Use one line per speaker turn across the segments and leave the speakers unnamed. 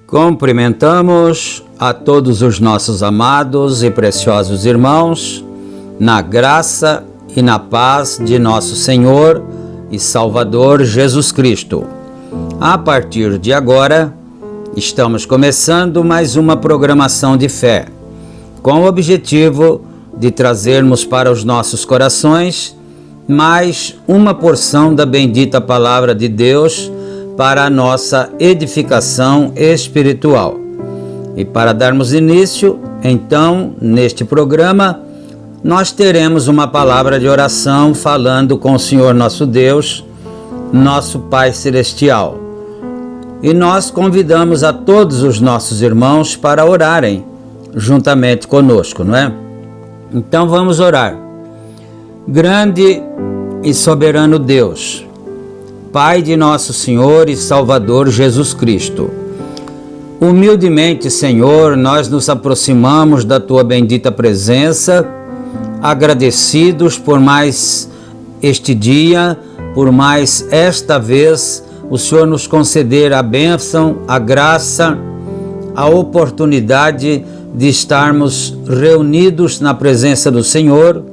Cumprimentamos a todos os nossos amados e preciosos irmãos, na graça e na paz de nosso Senhor e Salvador Jesus Cristo. A partir de agora, estamos começando mais uma programação de fé, com o objetivo de trazermos para os nossos corações mais uma porção da bendita Palavra de Deus para a nossa edificação espiritual. E para darmos início, então, neste programa, nós teremos uma palavra de oração falando com o Senhor nosso Deus, nosso Pai Celestial. E nós convidamos a todos os nossos irmãos para orarem juntamente conosco, não é? Então vamos orar. Grande e soberano Deus, Pai de nosso Senhor e Salvador Jesus Cristo, humildemente, Senhor, nós nos aproximamos da Tua bendita presença, agradecidos por mais este dia, por mais esta vez, o Senhor nos conceder a bênção, a graça, a oportunidade de estarmos reunidos na presença do Senhor,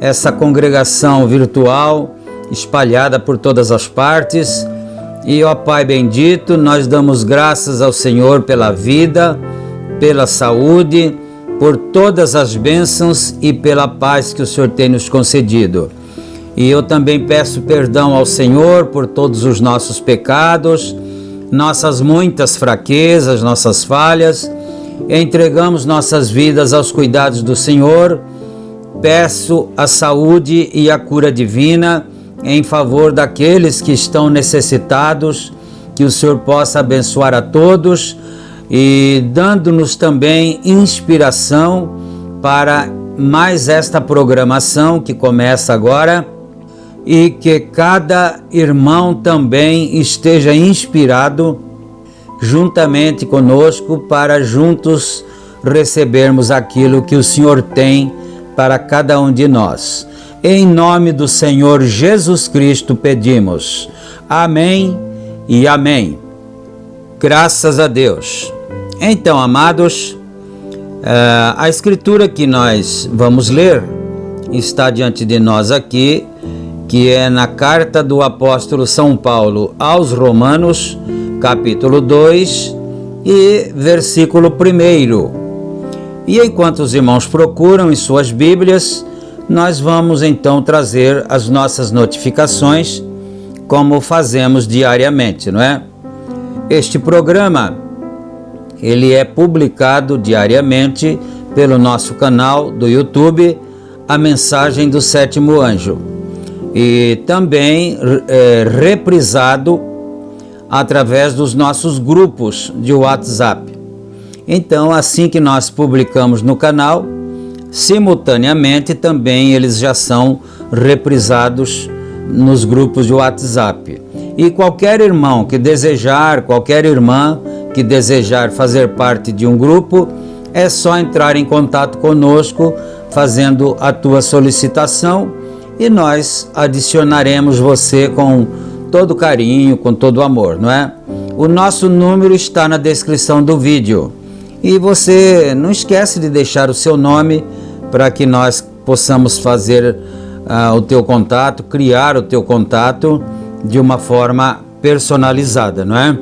essa congregação virtual, espalhada por todas as partes. E, ó Pai bendito, nós damos graças ao Senhor pela vida, pela saúde, por todas as bênçãos e pela paz que o Senhor tem nos concedido. E eu também peço perdão ao Senhor por todos os nossos pecados, nossas muitas fraquezas, nossas falhas, entregamos nossas vidas aos cuidados do Senhor. Peço a saúde e a cura divina em favor daqueles que estão necessitados, que o Senhor possa abençoar a todos e dando-nos também inspiração para mais esta programação que começa agora, e que cada irmão também esteja inspirado juntamente conosco para juntos recebermos aquilo que o Senhor tem para cada um de nós. Em nome do Senhor Jesus Cristo pedimos. Amém e amém. Graças a Deus. Então, amados, a escritura que nós vamos ler está diante de nós aqui, que é na carta do apóstolo São Paulo aos Romanos, capítulo 2 e versículo 1. E enquanto os irmãos procuram em suas Bíblias, nós vamos então trazer as nossas notificações, como fazemos diariamente, não é? Este programa, ele é publicado diariamente pelo nosso canal do YouTube, A Mensagem do Sétimo Anjo, e também reprisado através dos nossos grupos de WhatsApp. Então, assim que nós publicamos no canal, simultaneamente também eles já são reprisados nos grupos de WhatsApp. E qualquer irmão que desejar, qualquer irmã que desejar fazer parte de um grupo, é só entrar em contato conosco fazendo a tua solicitação e nós adicionaremos você com todo carinho, com todo amor, não é? O nosso número está na descrição do vídeo. E você não esquece de deixar o seu nome para que nós possamos fazer o teu contato, criar o teu contato de uma forma personalizada, não é?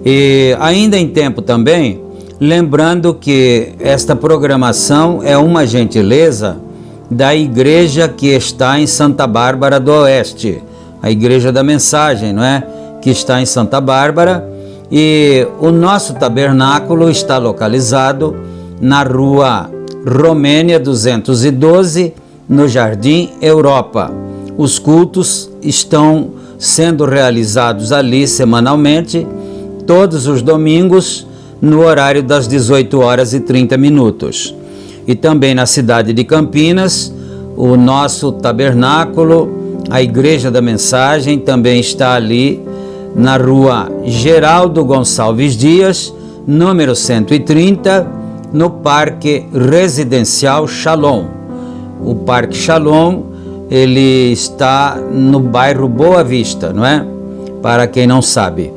E ainda em tempo também, lembrando que esta programação é uma gentileza da igreja que está em Santa Bárbara do Oeste, a Igreja da Mensagem, não é? Que está em Santa Bárbara, e o nosso tabernáculo está localizado na rua Romênia 212, no Jardim Europa. Os cultos estão sendo realizados ali semanalmente, todos os domingos, no horário das 18h30. E também na cidade de Campinas, o nosso tabernáculo, a Igreja da Mensagem, também está ali na rua Geraldo Gonçalves Dias, número 130, no Parque Residencial Shalom. O Parque Shalom, ele está no bairro Boa Vista, não é? Para quem não sabe.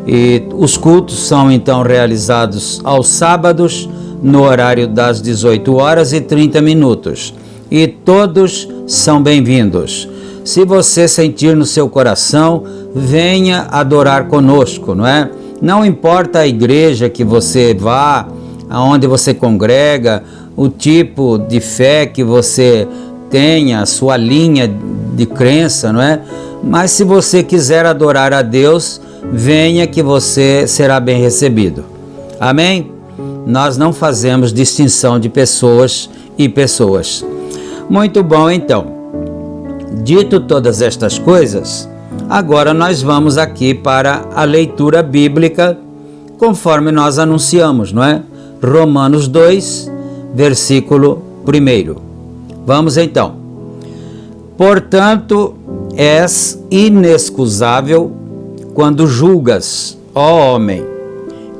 E os cultos são então realizados aos sábados, no horário das 18h30. E todos são bem-vindos. Se você sentir no seu coração, venha adorar conosco, não é? Não importa a igreja que você vá, aonde você congrega, o tipo de fé que você tenha, a sua linha de crença, não é? Mas se você quiser adorar a Deus, venha que você será bem recebido. Amém? Nós não fazemos distinção de pessoas e pessoas. Muito bom, então. Dito todas estas coisas, agora nós vamos aqui para a leitura bíblica, conforme nós anunciamos, não é? Romanos 2, versículo 1. Vamos então. Portanto, és inexcusável quando julgas, ó homem,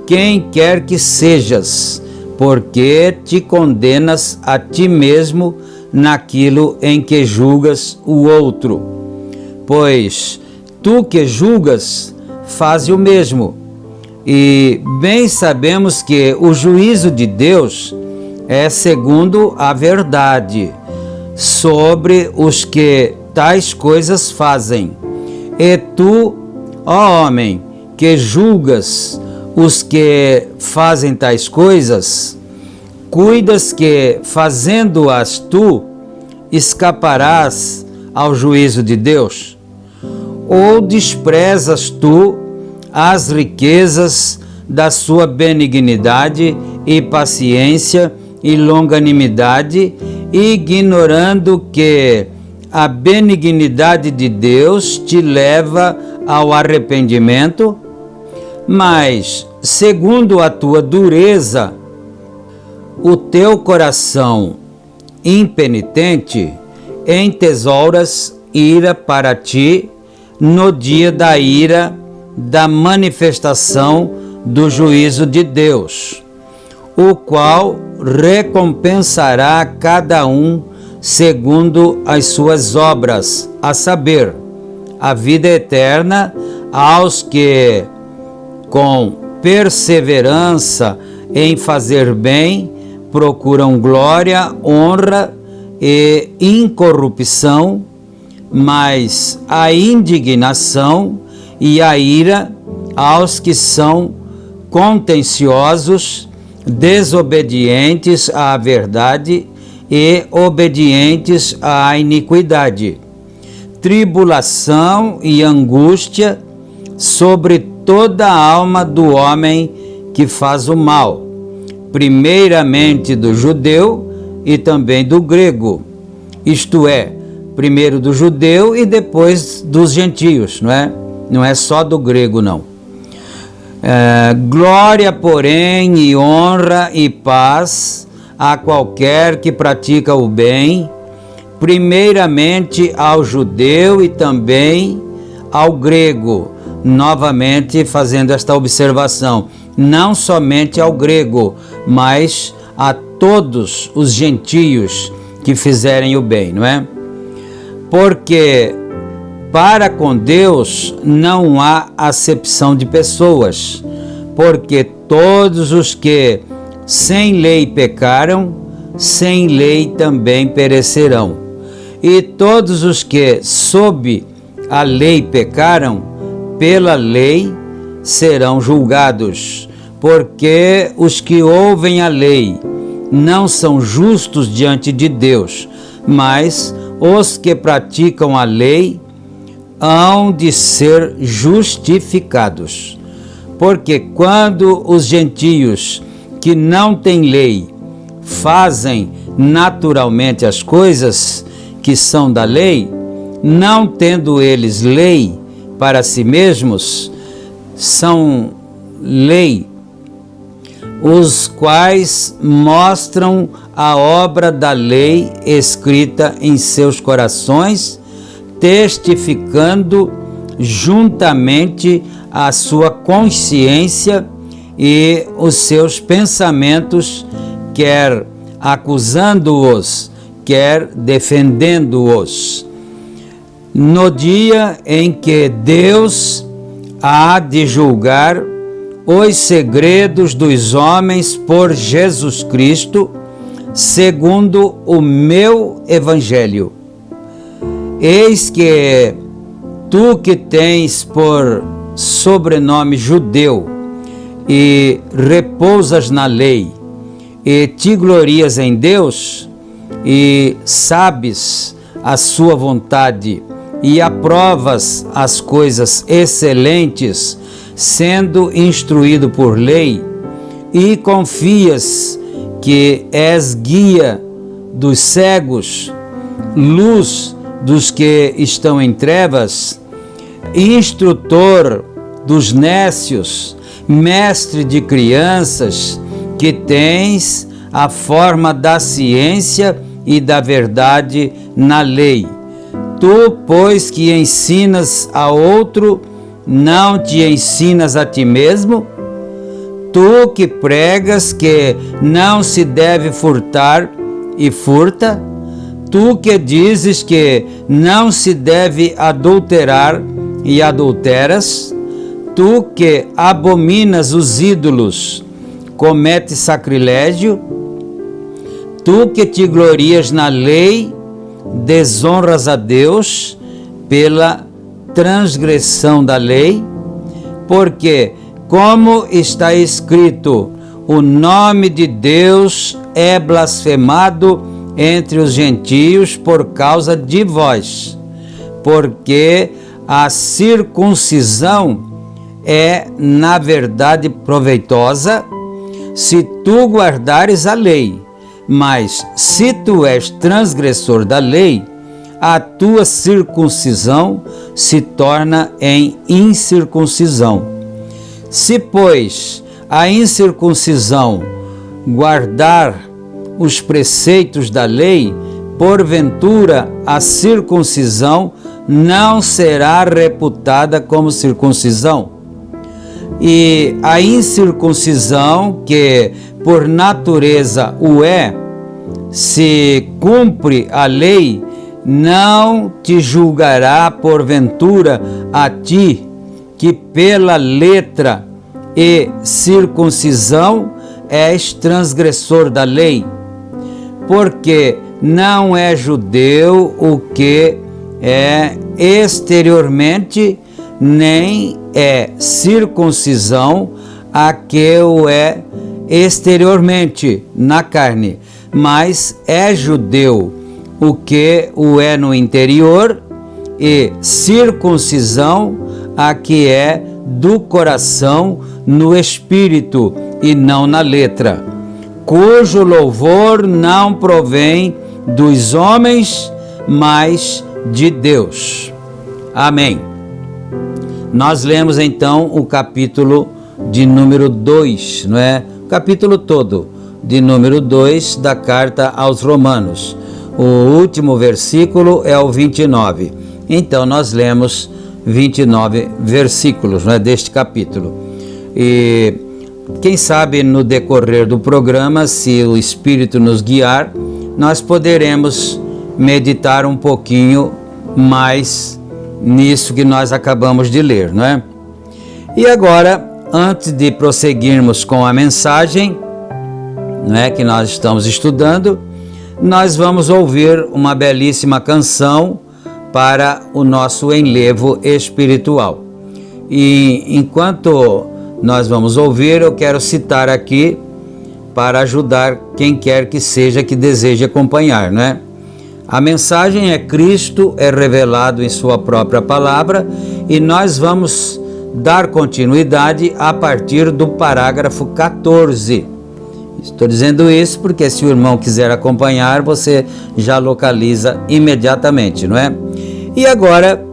quem quer que sejas, porque te condenas a ti mesmo naquilo em que julgas o outro. Pois tu que julgas, faze o mesmo. E bem sabemos que o juízo de Deus é segundo a verdade sobre os que tais coisas fazem. E tu, ó homem, que julgas os que fazem tais coisas, cuidas que, fazendo-as tu, escaparás ao juízo de Deus? Ou desprezas tu as riquezas da sua benignidade e paciência e longanimidade, ignorando que a benignidade de Deus te leva ao arrependimento? Mas, segundo a tua dureza, o teu coração impenitente entesouras ira para ti no dia da ira, da manifestação do juízo de Deus, o qual recompensará a cada um segundo as suas obras, a saber, a vida eterna aos que, com perseverança em fazer bem, procuram glória, honra e incorrupção, mas a indignação e a ira aos que são contenciosos, desobedientes à verdade e obedientes à iniquidade. Tribulação e angústia sobre toda a alma do homem que faz o mal, primeiramente do judeu e também do grego, isto é, primeiro do judeu e depois dos gentios, não é? Não é só do grego, não. Glória, porém, e honra e paz a qualquer que pratica o bem, primeiramente ao judeu e também ao grego. Novamente fazendo esta observação, não somente ao grego, mas a todos os gentios que fizerem o bem, não é? Porque para com Deus não há acepção de pessoas, porque todos os que sem lei pecaram, sem lei também perecerão. E todos os que sob a lei pecaram, pela lei serão julgados, porque os que ouvem a lei não são justos diante de Deus, mas os que praticam a lei hão de ser justificados. Porque quando os gentios que não têm lei fazem naturalmente as coisas que são da lei, não tendo eles lei para si mesmos, são lei, os quais mostram a obra da lei escrita em seus corações, testificando juntamente a sua consciência e os seus pensamentos, quer acusando-os, quer defendendo-os. No dia em que Deus há de julgar os segredos dos homens por Jesus Cristo, segundo o meu evangelho. Eis que tu que tens por sobrenome judeu e repousas na lei e te glorias em Deus e sabes a sua vontade e aprovas as coisas excelentes, sendo instruído por lei, e confias que és guia dos cegos, luz dos que estão em trevas, instrutor dos nécios, mestre de crianças, que tens a forma da ciência e da verdade na lei. Tu, pois, que ensinas a outro, não te ensinas a ti mesmo? Tu que pregas que não se deve furtar e furta? Tu que dizes que não se deve adulterar e adulteras? Tu que abominas os ídolos, cometes sacrilégio? Tu que te glorias na lei, desonras a Deus pela transgressão da lei? Porque, como está escrito, o nome de Deus é blasfemado entre os gentios por causa de vós, porque a circuncisão é, na verdade, proveitosa, se tu guardares a lei. Mas se tu és transgressor da lei, a tua circuncisão se torna em incircuncisão. Se, pois, a incircuncisão guardar os preceitos da lei, porventura a circuncisão não será reputada como circuncisão. E a incircuncisão, que por natureza o é, se cumpre a lei, não te julgará porventura a ti, que pela letra e circuncisão és transgressor da lei, porque não é judeu o que é exteriormente, nem é circuncisão a que o é exteriormente na carne, mas é judeu o que o é no interior, e circuncisão a que é do coração no espírito e não na letra, cujo louvor não provém dos homens, mas de Deus. Amém. Nós lemos então o capítulo de número 2, não é? O capítulo todo de número 2 da carta aos Romanos. O último versículo é o 29. Então nós lemos 29 versículos, não é, deste capítulo. E quem sabe no decorrer do programa, se o Espírito nos guiar, nós poderemos meditar um pouquinho mais nisso que nós acabamos de ler, não é? E agora, antes de prosseguirmos com a mensagem, não é, que nós estamos estudando, nós vamos ouvir uma belíssima canção para o nosso enlevo espiritual. E enquanto nós vamos ouvir, eu quero citar aqui para ajudar quem quer que seja que deseje acompanhar, não é? A mensagem é: Cristo é revelado em sua própria palavra, e nós vamos dar continuidade a partir do parágrafo 14. Estou dizendo isso porque se o irmão quiser acompanhar, você já localiza imediatamente, não é? E agora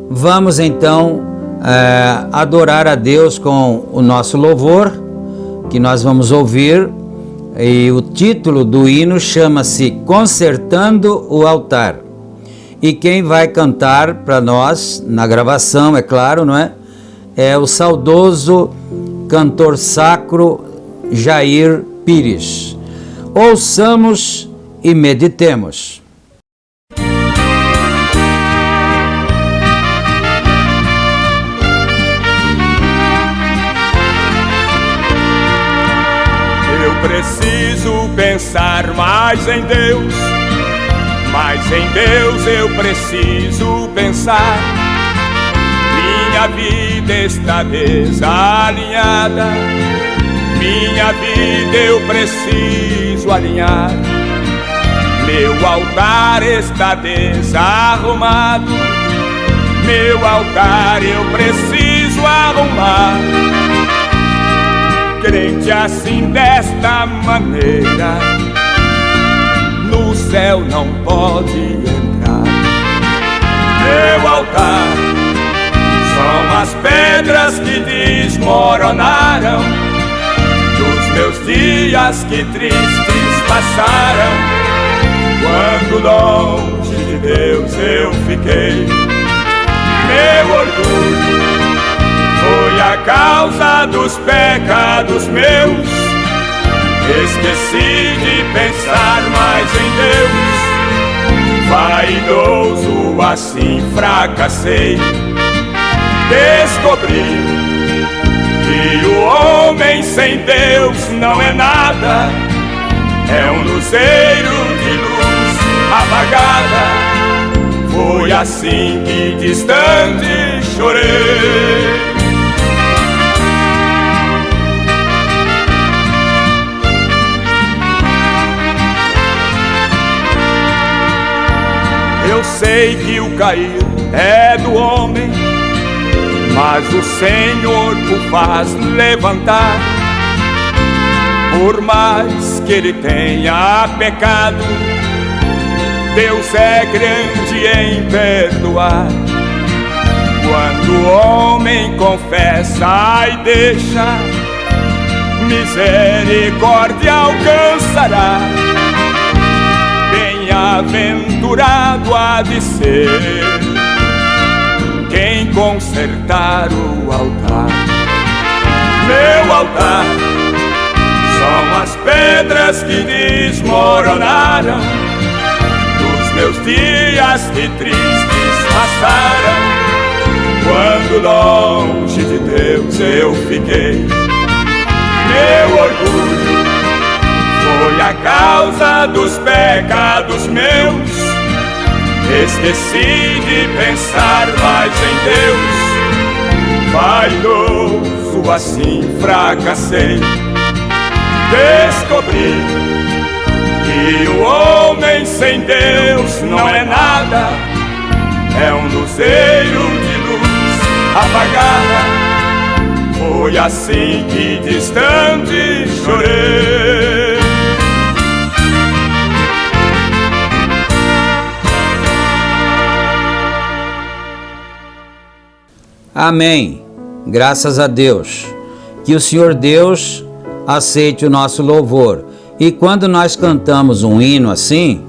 vamos então adorar a Deus com o nosso louvor, que nós vamos ouvir, e o título do hino chama-se Consertando o Altar. E quem vai cantar para nós, na gravação, é claro, não é? É o saudoso cantor sacro Jair Pires. Ouçamos e meditemos.
Eu preciso pensar mais em Deus, mas em Deus eu preciso pensar. Minha vida está desalinhada, minha vida eu preciso alinhar. Meu altar está desarrumado, meu altar eu preciso arrumar. Crente assim desta maneira, no céu não pode entrar. Meu altar são as pedras que desmoronaram dos meus dias que tristes passaram, quando longe de Deus eu fiquei. Meu orgulho foi a causa dos pecados meus, esqueci de pensar mais em Deus. Vaidoso assim fracassei, descobri que o homem sem Deus não é nada, é um luzeiro de luz apagada. Foi assim que distante chorei. Eu sei que o cair é do homem, mas o Senhor o faz levantar. Por mais que ele tenha pecado, Deus é grande em perdoar. Quando o homem confessa e deixa, misericórdia alcançará. Bem-aventurado há de ser quem consertar o altar. Meu altar são as pedras que desmoronaram dos meus dias que tristes passaram. Quando longe de Deus eu fiquei, meu orgulho foi a causa dos pecados meus. Esqueci de pensar mais em Deus, vaidoso assim fracassei. Descobri que o homem sem Deus não é nada, é um luzeiro de luz apagada. Foi assim que distante chorei.
Amém. Graças a Deus. Que o Senhor Deus aceite o nosso louvor. E quando nós cantamos um hino assim,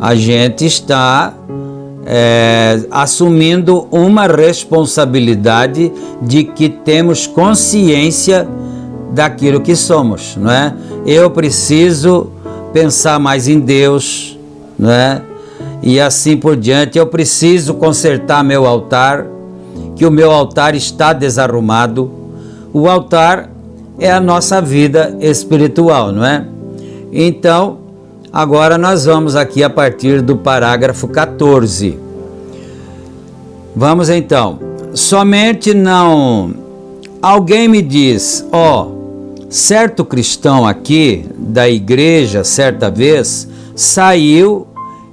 a gente está assumindo uma responsabilidade de que temos consciência daquilo que somos, não é? Eu preciso pensar mais em Deus, não é? E assim por diante. Eu preciso consertar meu altar, que o meu altar está desarrumado. O altar é a nossa vida espiritual, não é? Então, agora nós vamos aqui a partir do parágrafo 14. Vamos então. Somente não... Alguém me diz, certo cristão aqui da igreja, certa vez, saiu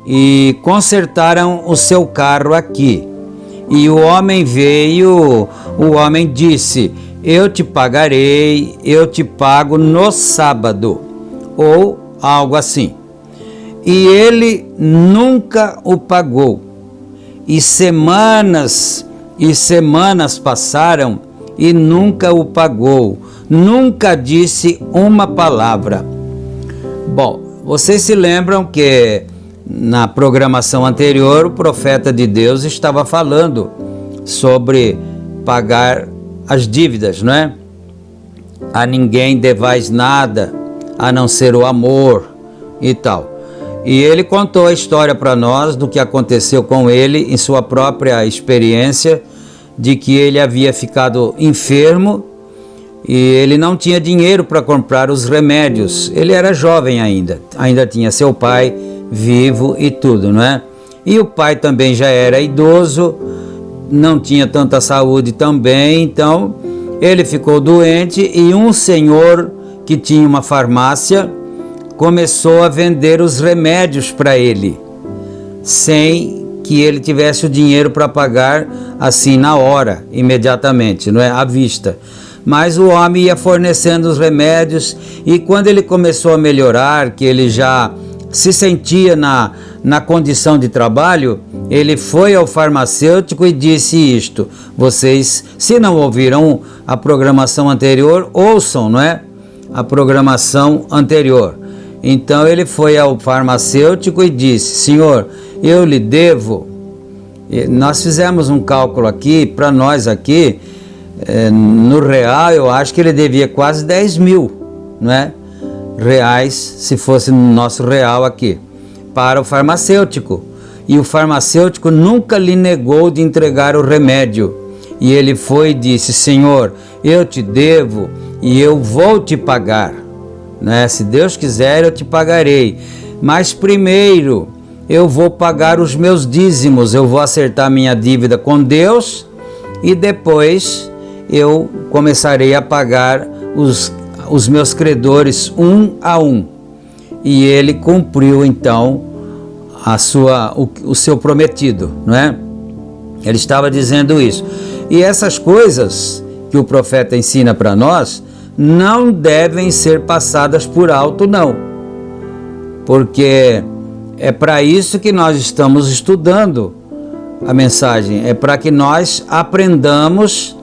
e consertaram o seu carro aqui. E o homem veio, o homem disse, eu te pagarei, eu te pago no sábado, ou algo assim. E ele nunca o pagou. E semanas passaram e nunca o pagou. Nunca disse uma palavra. Bom, vocês se lembram que na programação anterior o profeta de Deus estava falando sobre pagar as dívidas, não é? A ninguém devais nada, a não ser o amor e tal. E ele contou a história para nós do que aconteceu com ele em sua própria experiência, de que ele havia ficado enfermo e ele não tinha dinheiro para comprar os remédios. Ele era jovem ainda tinha seu pai vivo e tudo, não é? E o pai também já era idoso, não tinha tanta saúde também, então ele ficou doente e um senhor que tinha uma farmácia começou a vender os remédios para ele, sem que ele tivesse o dinheiro para pagar assim na hora, imediatamente, não é? À vista. Mas o homem ia fornecendo os remédios e quando ele começou a melhorar, que ele já se sentia na condição de trabalho, ele foi ao farmacêutico e disse isto. Vocês, se não ouviram a programação anterior, ouçam, não é? A programação anterior. Então ele foi ao farmacêutico e disse, senhor, eu lhe devo. Nós fizemos um cálculo aqui, para nós aqui, no real, eu acho que ele devia quase 10 mil, não é? Reais, se fosse no nosso real aqui, para o farmacêutico. E o farmacêutico nunca lhe negou de entregar o remédio. E ele foi e disse, senhor, eu te devo e eu vou te pagar, né? Se Deus quiser, eu te pagarei. Mas primeiro, eu vou pagar os meus dízimos, eu vou acertar minha dívida com Deus e depois eu começarei a pagar os meus credores um a um. E ele cumpriu então o seu prometido, não é? Ele estava dizendo isso. E essas coisas que o profeta ensina para nós não devem ser passadas por alto, não. Porque é para isso que nós estamos estudando a mensagem, é para que nós aprendamos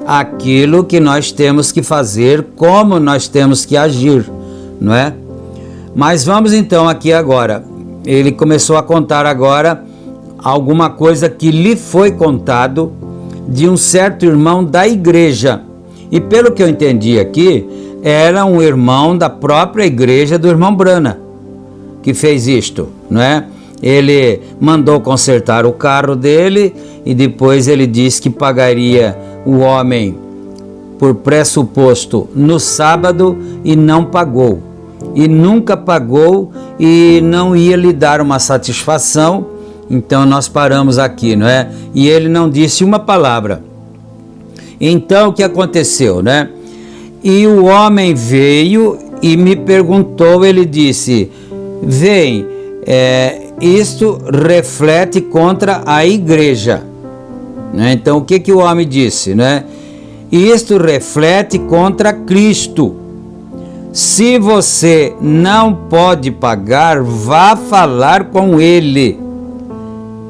aquilo que nós temos que fazer, como nós temos que agir, não é? Mas vamos então aqui agora. Ele começou a contar agora alguma coisa que lhe foi contado de um certo irmão da igreja. E pelo que eu entendi aqui, era um irmão da própria igreja do irmão Brana que fez isto, não é? Ele mandou consertar o carro dele e depois ele disse que pagaria o homem por pressuposto no sábado e não pagou. E nunca pagou e não ia lhe dar uma satisfação. Então nós paramos aqui, não é? E ele não disse uma palavra. Então o que aconteceu, né? E o homem veio e me perguntou, ele disse: vem, isto reflete contra a igreja, né? Então o que o homem disse, né? Isto reflete contra Cristo. Se você não pode pagar, vá falar com ele,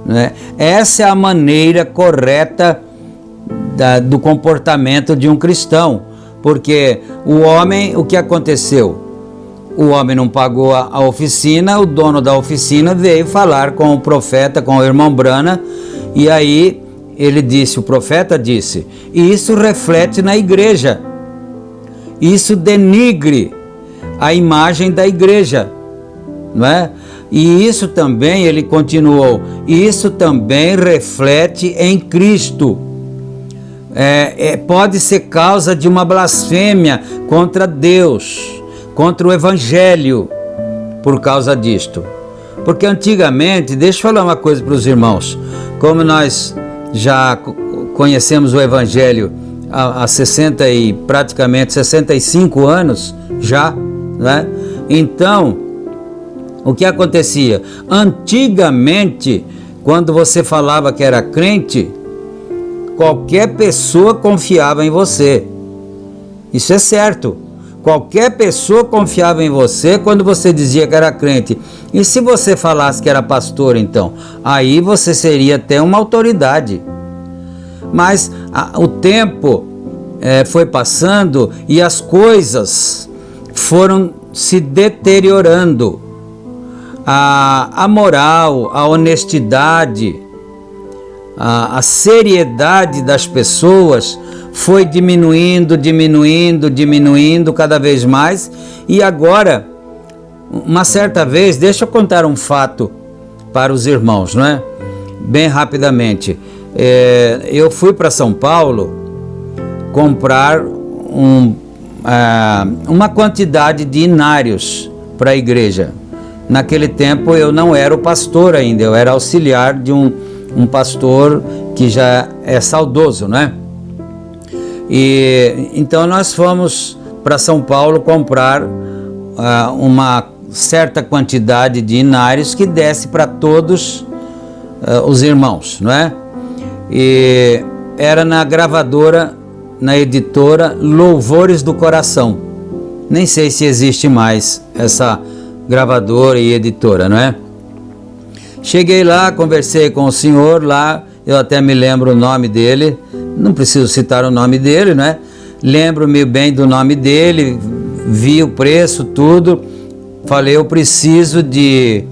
né? Essa é a maneira correta do comportamento de um cristão, porque o homem, o que aconteceu? O homem não pagou a oficina, o dono da oficina veio falar com o profeta, com o irmão Brana, e aí ele disse, o profeta disse, e isso reflete na igreja, isso denigre a imagem da igreja, não é? E isso também, ele continuou, isso também reflete em Cristo. Pode ser causa de uma blasfêmia contra Deus, contra o Evangelho, por causa disto. Porque antigamente, deixa eu falar uma coisa para os irmãos, como nós já conhecemos o Evangelho há 60 e praticamente 65 anos já, né? Então, o que acontecia? Antigamente, quando você falava que era crente, qualquer pessoa confiava em você. Isso é certo. Qualquer pessoa confiava em você quando você dizia que era crente. E se você falasse que era pastor, então? Aí você seria até uma autoridade. Mas o tempo foi passando e as coisas foram se deteriorando. A moral, a honestidade, a seriedade das pessoas foi diminuindo cada vez mais. E agora, uma certa vez, deixa eu contar um fato para os irmãos, não é? Bem rapidamente. Eu fui para São Paulo comprar uma quantidade de inários para a igreja. Naquele tempo eu não era o pastor ainda, eu era auxiliar de um pastor que já é saudoso, né? E então nós fomos para São Paulo comprar uma certa quantidade de inários que desse para todos os irmãos, não é? E era na gravadora, na editora Louvores do Coração. Nem sei se existe mais essa gravadora e editora, não é? Cheguei lá, conversei com o senhor lá, eu até me lembro o nome dele, não preciso citar o nome dele, né? Lembro-me bem do nome dele, vi o preço, tudo, falei, eu preciso de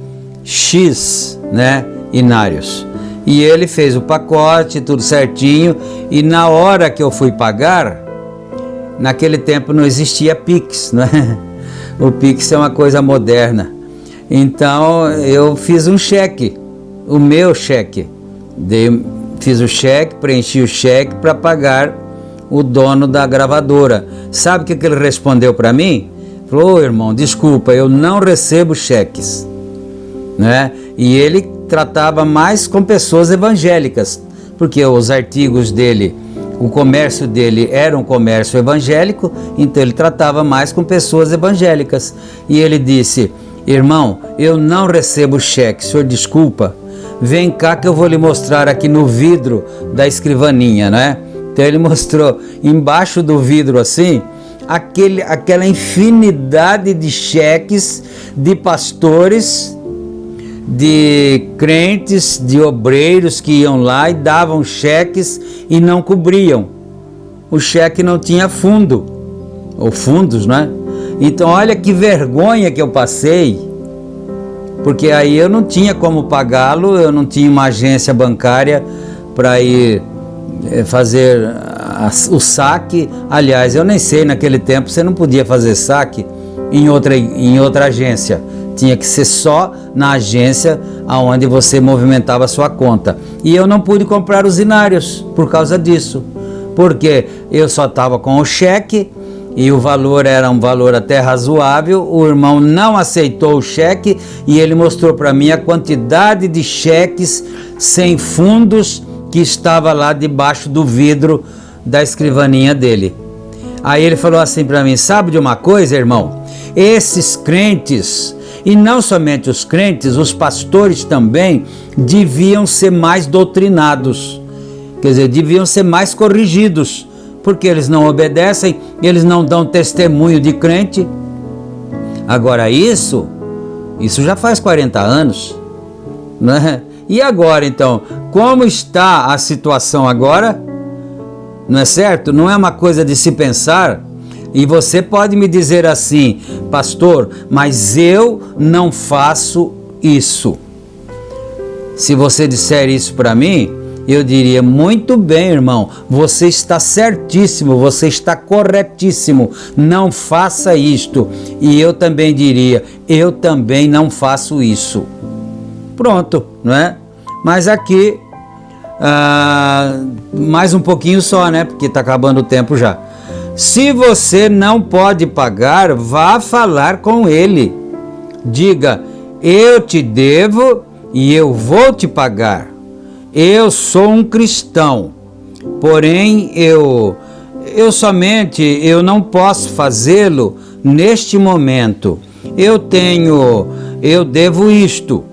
X, né, inários. E ele fez o pacote, tudo certinho, e na hora que eu fui pagar, naquele tempo não existia Pix, né? O Pix é uma coisa moderna. Então eu fiz um cheque, o meu cheque. Fiz o cheque, preenchi o cheque para pagar o dono da gravadora. Sabe o que ele respondeu para mim? Falou, ô irmão, desculpa, eu não recebo cheques, né? E ele tratava mais com pessoas evangélicas, porque os artigos dele, o comércio dele era um comércio evangélico, então ele tratava mais com pessoas evangélicas. E ele disse, irmão, eu não recebo cheque, senhor desculpa, vem cá que eu vou lhe mostrar aqui no vidro da escrivaninha, né? Então ele mostrou embaixo do vidro assim, aquela infinidade de cheques de pastores, de crentes, de obreiros que iam lá e davam cheques e não cobriam. O cheque não tinha fundo, ou fundos, né? Então olha que vergonha que eu passei, porque aí eu não tinha como pagá-lo, eu não tinha uma agência bancária para ir fazer o saque. Aliás, eu nem sei, naquele tempo você não podia fazer saque em outra agência, tinha que ser só na agência onde você movimentava a sua conta. E eu não pude comprar usinários por causa disso, porque eu só estava com o cheque e o valor era um valor até razoável. O irmão não aceitou o cheque e ele mostrou para mim a quantidade de cheques sem fundos que estava lá debaixo do vidro da escrivaninha dele. Aí ele falou assim para mim: sabe de uma coisa, irmão? Esses crentes, e não somente os crentes, os pastores também deviam ser mais doutrinados, quer dizer, deviam ser mais corrigidos, porque eles não obedecem, eles não dão testemunho de crente. Agora isso já faz 40 anos, né? E agora então, como está a situação agora? Não é certo? Não é uma coisa de se pensar? E você pode me dizer assim: pastor, mas eu não faço isso. Se você disser isso para mim, eu diria: muito bem, irmão, você está certíssimo, você está corretíssimo, não faça isto. E eu também diria: eu também não faço isso. Pronto, não é? Mas aqui, mais um pouquinho só, né? Porque está acabando o tempo já. Se você não pode pagar, vá falar com ele. Diga: eu te devo e eu vou te pagar. Eu sou um cristão, porém eu não posso fazê-lo neste momento. Eu devo isto.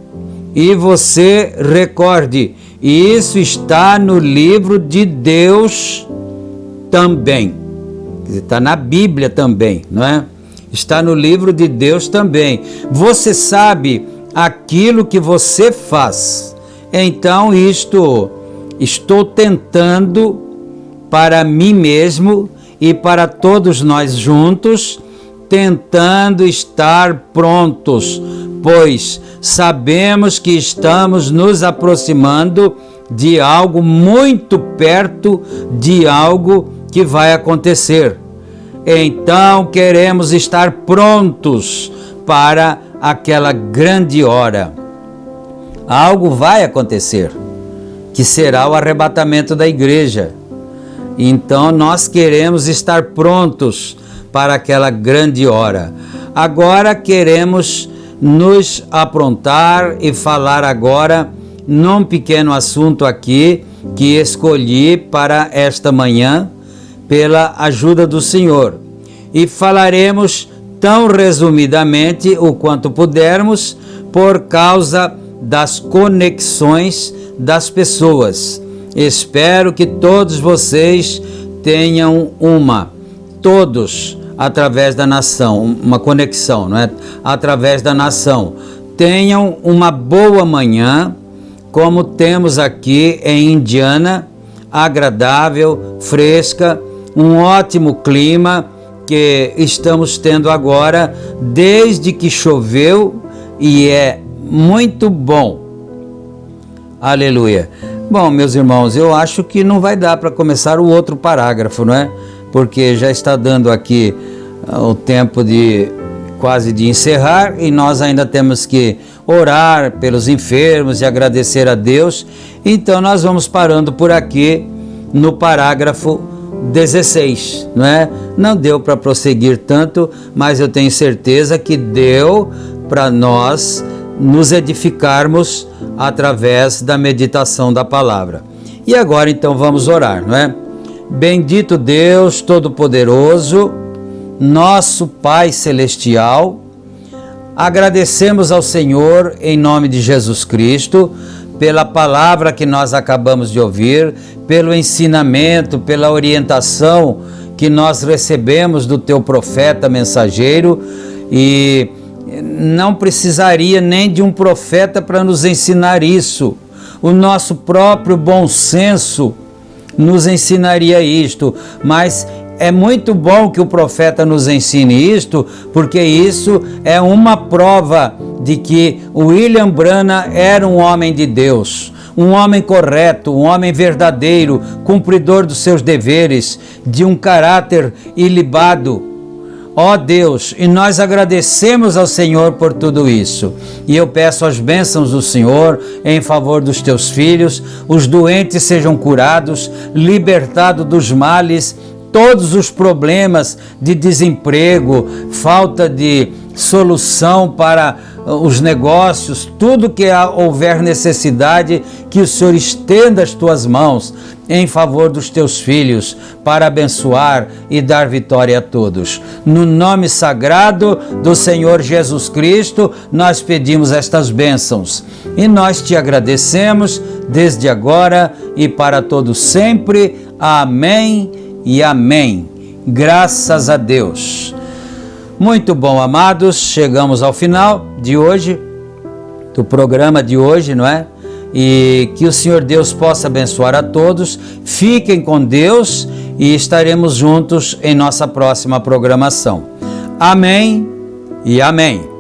E você recorde, isso está no livro de Deus também. Está na Bíblia também, não é? Está no livro de Deus também. Você sabe aquilo que você faz. Então estou tentando para mim mesmo e para todos nós juntos, tentando estar prontos, pois sabemos que estamos nos aproximando de algo muito perto de algo que vai acontecer. Então queremos estar prontos para aquela grande hora. Algo vai acontecer, que será o arrebatamento da igreja. Então nós queremos estar prontos para aquela grande hora. Agora queremos nos aprontar e falar agora num pequeno assunto aqui que escolhi para esta manhã pela ajuda do Senhor. E falaremos tão resumidamente o quanto pudermos por causa das conexões das pessoas. Espero que todos vocês tenham todos através da nação, uma conexão, não é? Através da nação. Tenham uma boa manhã, como temos aqui em Indiana, agradável, fresca, um ótimo clima que estamos tendo agora, desde que choveu, e é muito bom. Aleluia. Bom, meus irmãos, eu acho que não vai dar para começar o outro parágrafo, não é? Porque já está dando aqui o tempo quase de encerrar, e nós ainda temos que orar pelos enfermos e agradecer a Deus. Então nós vamos parando por aqui no parágrafo 16, não é? Não deu para prosseguir tanto, mas eu tenho certeza que deu para nós nos edificarmos através da meditação da palavra. E agora então vamos orar, não é? Bendito Deus Todo-Poderoso, nosso Pai Celestial, agradecemos ao Senhor em nome de Jesus Cristo pela palavra que nós acabamos de ouvir, pelo ensinamento, pela orientação que nós recebemos do teu profeta mensageiro, e não precisaria nem de um profeta para nos ensinar isso. O nosso próprio bom senso nos ensinaria isto, mas é muito bom que o profeta nos ensine isto, porque isso é uma prova de que William Branham era um homem de Deus, um homem correto, um homem verdadeiro, cumpridor dos seus deveres, de um caráter ilibado. Ó Deus, e nós agradecemos ao Senhor por tudo isso. E eu peço as bênçãos do Senhor em favor dos teus filhos, os doentes sejam curados, libertados dos males, todos os problemas de desemprego, falta de solução para os negócios, tudo que houver necessidade, que o Senhor estenda as tuas mãos em favor dos teus filhos, para abençoar e dar vitória a todos. No nome sagrado do Senhor Jesus Cristo, nós pedimos estas bênçãos e nós te agradecemos desde agora e para todos sempre. Amém e amém. Graças a Deus. Muito bom, amados, chegamos ao final de hoje, do programa de hoje, não é? E que o Senhor Deus possa abençoar a todos. Fiquem com Deus e estaremos juntos em nossa próxima programação. Amém e amém.